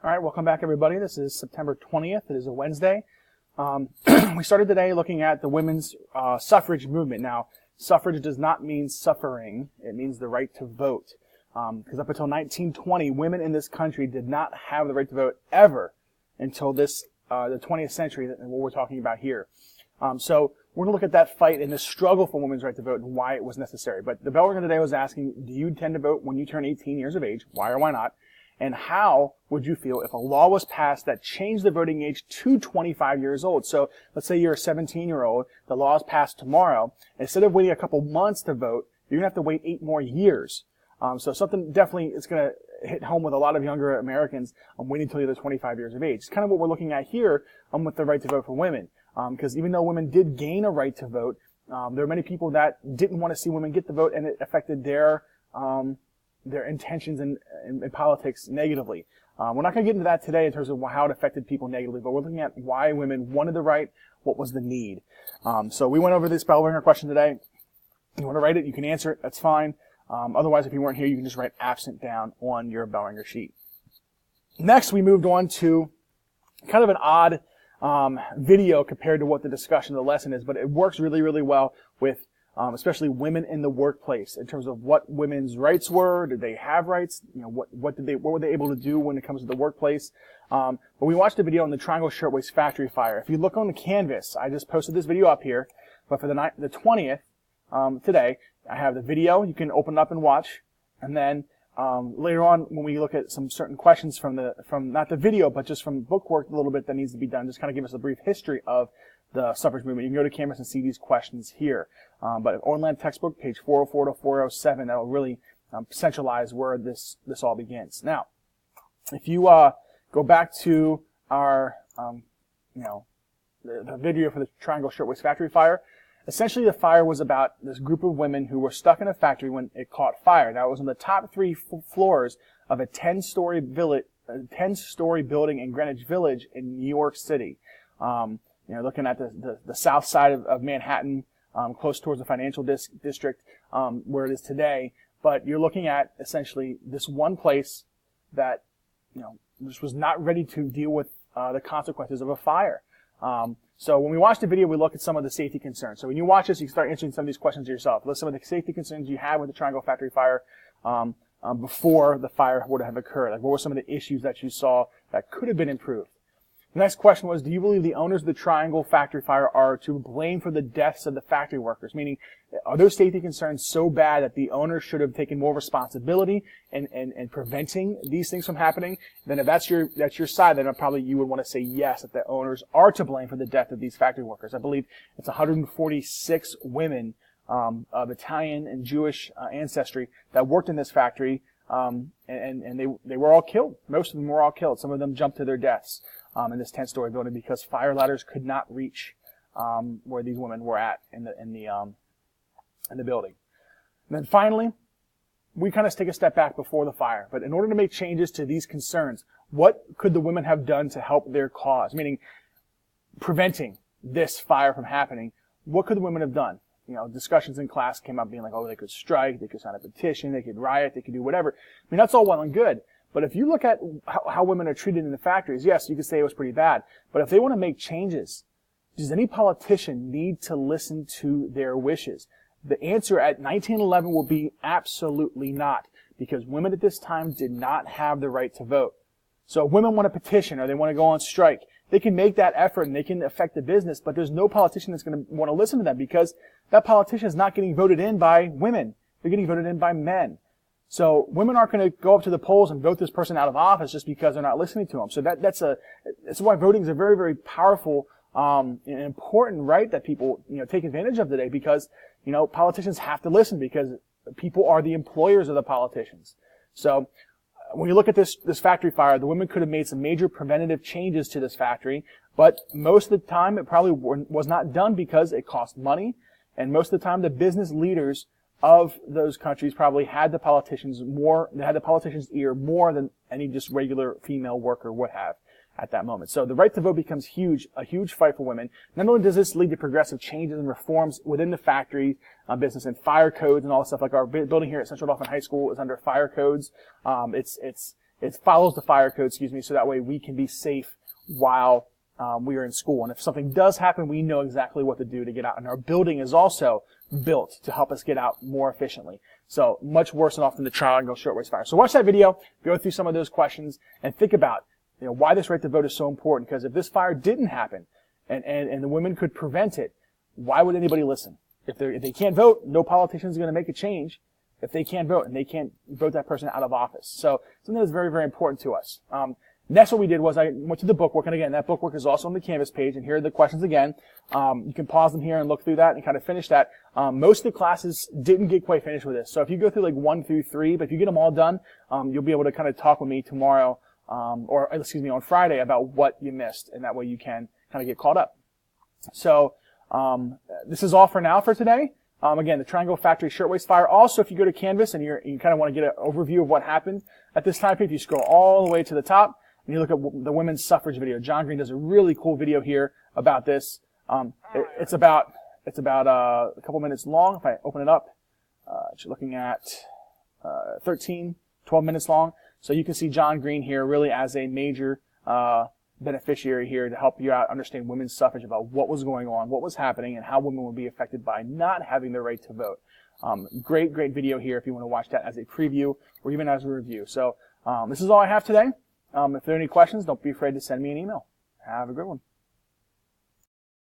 All right, welcome back, everybody. This is September 20th. It is a Wednesday. We started today looking at the women's suffrage movement. Now, suffrage does not mean suffering. It means the right to vote. Because up until 1920, women in this country did not have the right to vote ever until the 20th century, and what we're talking about here. So we're going to look at that fight and the struggle for women's right to vote and why it was necessary. But the bell ringer today was asking, do you intend to vote when you turn 18 years of age? Why or why not? And how would you feel if a law was passed that changed the voting age to 25 years old? So let's say you're a 17-year-old, the law is passed tomorrow. Instead of waiting a couple months to vote, you're going to have to wait 8 more years. So something definitely is going to hit home with a lot of younger Americans waiting until you're 25 years of age. It's kind of what we're looking at here with the right to vote for women. Because even though women did gain a right to vote, there are many people that didn't want to see women get the vote, and it affected their intentions in politics negatively. We're not going to get into that today in terms of how it affected people negatively, but we're looking at why women wanted the right, what was the need. So we went over this bell ringer question today. You want to write it, you can answer it, that's fine. Otherwise, if you weren't here, you can just write absent down on your bell ringer sheet. Next, we moved on to kind of an odd video compared to what the discussion of the lesson is, but it works really, really well with especially women in the workplace in terms of what women's rights were. Did they have rights? You know, what were they able to do when it comes to the workplace? But we watched a video on the Triangle Shirtwaist Factory fire. If you look on the canvas, I just posted this video up here, but for the 20th, today, I have the video. You can open it up and watch. And then, later on, when we look at some certain questions from not the video, but just from Bookwork a little bit that needs to be done, just kind of give us a brief history of the suffrage movement. You can go to Canvas and see these questions here. But online textbook, page 404 to 407, that'll really centralize where this all begins. Now, if you go back to our, the video for the Triangle Shirtwaist Factory fire, essentially the fire was about this group of women who were stuck in a factory when it caught fire. Now, it was on the top 3 floors of a 10-story building in Greenwich Village in New York City. Looking at the south side of Manhattan, close towards the financial district, where it is today. But you're looking at essentially this one place that, just was not ready to deal with the consequences of a fire. So when we watch the video, we look at some of the safety concerns. So when you watch this, you can start answering some of these questions yourself. List some of the safety concerns you had with the Triangle Factory fire before the fire would have occurred. Like, what were some of the issues that you saw that could have been improved? The next question was, do you believe the owners of the Triangle Factory fire are to blame for the deaths of the factory workers? Meaning, are those safety concerns so bad that the owners should have taken more responsibility in preventing these things from happening? Then if that's your side, then probably you would want to say yes, that the owners are to blame for the death of these factory workers. I believe it's 146 women of Italian and Jewish ancestry that worked in this factory, and they were all killed. Most of them were all killed. Some of them jumped to their deaths in this 10-story building because fire ladders could not reach where these women were at in the building. And then finally, we kind of take a step back before the fire. But in order to make changes to these concerns, what could the women have done to help their cause? Meaning, preventing this fire from happening. What could the women have done? Discussions in class came up being like, oh, they could strike, they could sign a petition, they could riot, they could do whatever. I mean, that's all well and good. But if you look at how women are treated in the factories, yes, you could say it was pretty bad. But if they want to make changes, does any politician need to listen to their wishes? The answer at 1911 will be absolutely not, because women at this time did not have the right to vote. So if women want to petition or they want to go on strike, they can make that effort and they can affect the business, but there's no politician that's going to want to listen to them because that politician is not getting voted in by women. They're getting voted in by men. So women aren't going to go up to the polls and vote this person out of office just because they're not listening to them. So that's why voting is a very, very powerful and important right that people take advantage of today, because politicians have to listen because people are the employers of the politicians. So when you look at this factory fire, the women could have made some major preventative changes to this factory, but most of the time it probably was not done because it cost money, and most of the time the business leaders of those countries probably had the politicians' ear more than any just regular female worker would have at that moment. So the right to vote becomes a huge fight for women. Not only does this lead to progressive changes and reforms within the factory business and fire codes and all the stuff, like our building here at Central Dauphin High School is under fire codes. it follows the fire code, so that way we can be safe while we are in school. And if something does happen, we know exactly what to do to get out. And our building is also built to help us get out more efficiently. So much worse than often the triangle shirtwaist fire. So watch that video, go through some of those questions, and think about why this right to vote is so important. Because if this fire didn't happen and the women could prevent it, why would anybody listen? If they can't vote, no politician is going to make a change if they can't vote, and they can't vote that person out of office. So something that's very, very important to us. Next, what we did was I went to the bookwork, and again, that bookwork is also on the Canvas page, and here are the questions again. You can pause them here and look through that and kind of finish that. Most of the classes didn't get quite finished with this, so if you go through like 1 through 3, but if you get them all done, you'll be able to kind of talk with me tomorrow, on Friday about what you missed, and that way you can kind of get caught up. So this is all for now for today. Again, the Triangle Factory Shirtwaist Fire. Also, if you go to Canvas and you kind of want to get an overview of what happened at this time period, if you scroll all the way to the top and you look at the women's suffrage video, John Green does a really cool video here about this. It's about a couple minutes long. If I open it up, you're looking at 12 minutes long. So you can see John Green here really as a major beneficiary here to help you out understand women's suffrage, about what was going on, what was happening, and how women would be affected by not having the right to vote. Great video here if you want to watch that as a preview or even as a review. So this is all I have today. If there are any questions, don't be afraid to send me an email. Have a good one.